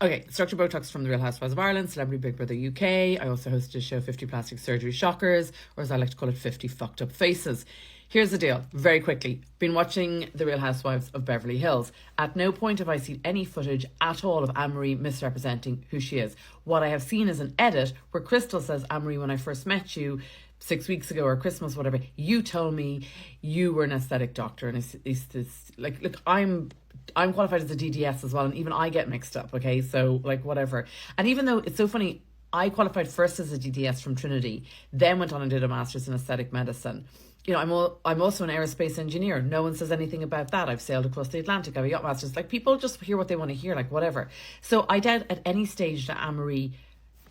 Okay, it's Dr Botox from the Real Housewives of Ireland, Celebrity Big Brother UK. I also hosted a show, 50 Plastic Surgery Shockers, or as I like to call it, 50 Fucked Up Faces. Here's the deal, very quickly. Been watching The Real Housewives of Beverly Hills. At no point have I seen any footage at all of Anne-Marie misrepresenting who she is. What I have seen is an edit where Crystal says, Anne-Marie, when I first met you 6 weeks ago or Christmas, whatever, you told me you were an aesthetic doctor. And it's this, like, look, I'm qualified as a DDS as well, and even I get mixed up, okay? So, like, whatever. And even though it's so funny, I qualified first as a DDS from Trinity, then went on and did a master's in aesthetic medicine. You know, I'm also an aerospace engineer. No one says anything about that. I've sailed across the Atlantic. I have a yacht master's. Like, people just hear what they want to hear, like, whatever. So I doubt at any stage that Anne-Marie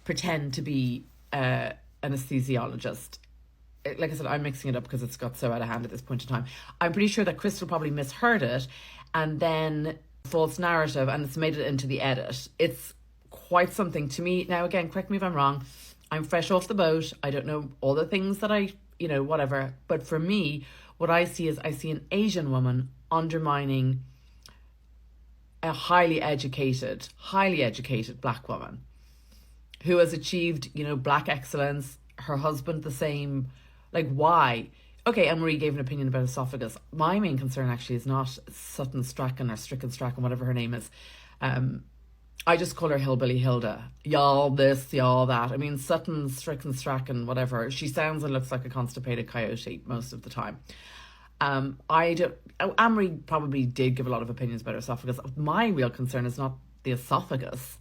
pretend to be an anesthesiologist. Like I said, I'm mixing it up because it's got so out of hand at this point in time. I'm pretty sure that Crystal probably misheard it and then false narrative, and it's made it into the edit. It's quite something to me. Now, again, correct me if I'm wrong. I'm fresh off the boat. I don't know all the things that whatever. But for me, what I see is I see an Asian woman undermining a highly educated black woman who has achieved, black excellence. Her husband the same. Like, why? Okay, Anne-Marie gave an opinion about esophagus. My main concern actually is not Sutton Strachan or Stricken Strachan, whatever her name is. I just call her Hillbilly Hilda. Y'all this, y'all that. I mean, Sutton, Stricken Strachan, whatever. She sounds and looks like a constipated coyote most of the time. Anne-Marie probably did give a lot of opinions about her esophagus. My real concern is not the esophagus.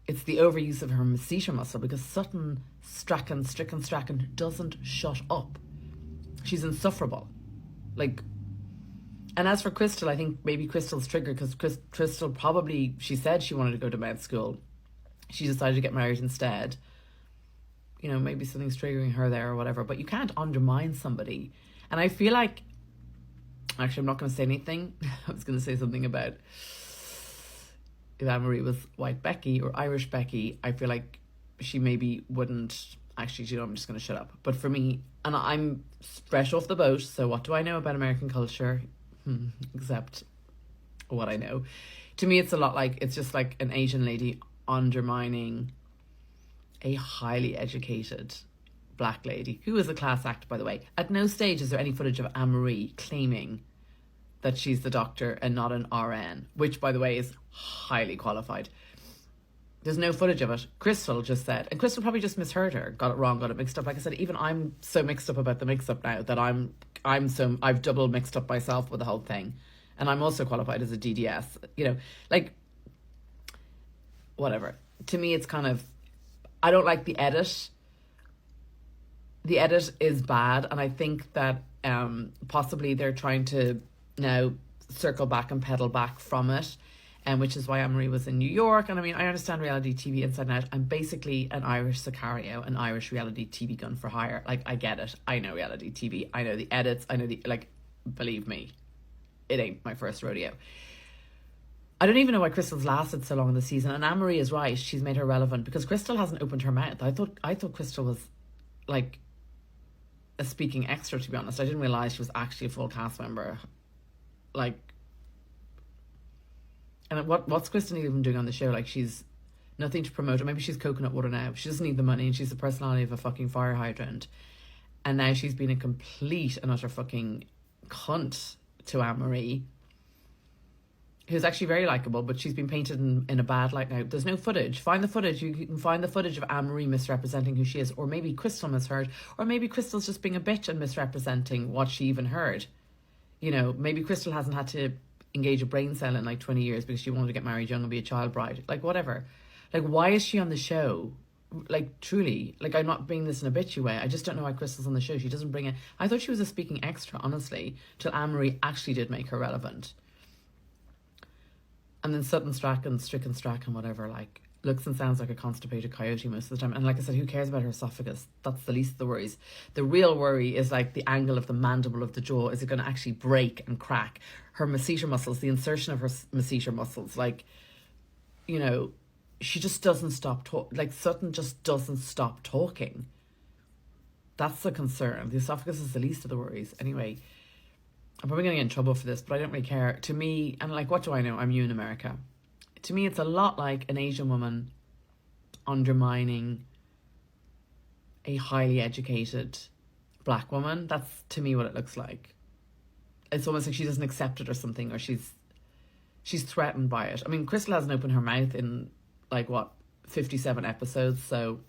It's the overuse of her masseter muscle, because Sutton Stricken Strachan doesn't shut up. She's insufferable. Like, and as for Crystal, I think maybe Crystal's triggered because Crystal probably, she said she wanted to go to med school. She decided to get married instead. Maybe something's triggering her there or whatever, but you can't undermine somebody. And I feel like, actually, I'm not going to say anything. I was going to say something about if Anne-Marie was white Becky or Irish Becky, I feel like she maybe wouldn't. Actually, I'm just going to shut up. But for me, and I'm fresh off the boat, so what do I know about American culture? Except what I know. To me, it's a lot like, it's just like an Asian lady undermining a highly educated black lady, who is a class act, by the way. At no stage is there any footage of Anne-Marie claiming that she's the doctor and not an RN, which, by the way, is highly qualified. There's no footage of it. Crystal just said, and Crystal probably just misheard her, got it wrong, got it mixed up. Like I said, even I'm so mixed up about the mix-up now that I've double mixed up myself with the whole thing. And I'm also qualified as a DDS, like, whatever. To me, it's kind of, I don't like the edit. The edit is bad, and I think that possibly they're trying to now circle back and pedal back from it, which is why Anne-Marie was in New York. And I mean, I understand reality TV inside and out. I'm basically an Irish Sicario, an Irish reality TV gun for hire. Like, I get it. I know reality TV. I know the edits. I know believe me, it ain't my first rodeo. I don't even know why Crystal's lasted so long in the season. And Anne-Marie is right. She's made her relevant because Crystal hasn't opened her mouth. I thought Crystal was like a speaking extra, to be honest. I didn't realise she was actually a full cast member. Like, and what's Crystal even doing on the show? Like, she's nothing to promote. Or maybe she's coconut water now. She doesn't need the money, and she's the personality of a fucking fire hydrant. And now she's been a complete and utter fucking cunt to Anne-Marie, who's actually very likeable, but she's been painted in a bad light now. There's no footage. Find the footage. You can find the footage of Anne-Marie misrepresenting who she is, or maybe Crystal misheard, or maybe Crystal's just being a bitch and misrepresenting what she even heard. Maybe Crystal hasn't had to engage a brain cell in like 20 years because she wanted to get married young and be a child bride. Like, whatever. Like, why is she on the show? Like, truly, like, I'm not being this in a bitchy way. I just don't know why Crystal's on the show. She doesn't bring it. I thought she was a speaking extra, honestly, till Anne-Marie actually did make her relevant. And then Sutton Strachan, Stricken Strachan, whatever, like, looks and sounds like a constipated coyote most of the time. And like I said, who cares about her esophagus? That's the least of the worries. The real worry is like the angle of the mandible of the jaw. Is it going to actually break and crack? Her masseter muscles, the insertion of her masseter muscles, like, she just doesn't stop talking. Like, Sutton just doesn't stop talking. That's the concern. The esophagus is the least of the worries. Anyway, I'm probably going to get in trouble for this, but I don't really care. To me, and like, what do I know? I'm new in America. to me, it's a lot like an Asian woman undermining a highly educated black woman. That's, to me, what it looks like. It's almost like she doesn't accept it or something, or she's threatened by it. I mean, Crystal hasn't opened her mouth in, like, what, 57 episodes, so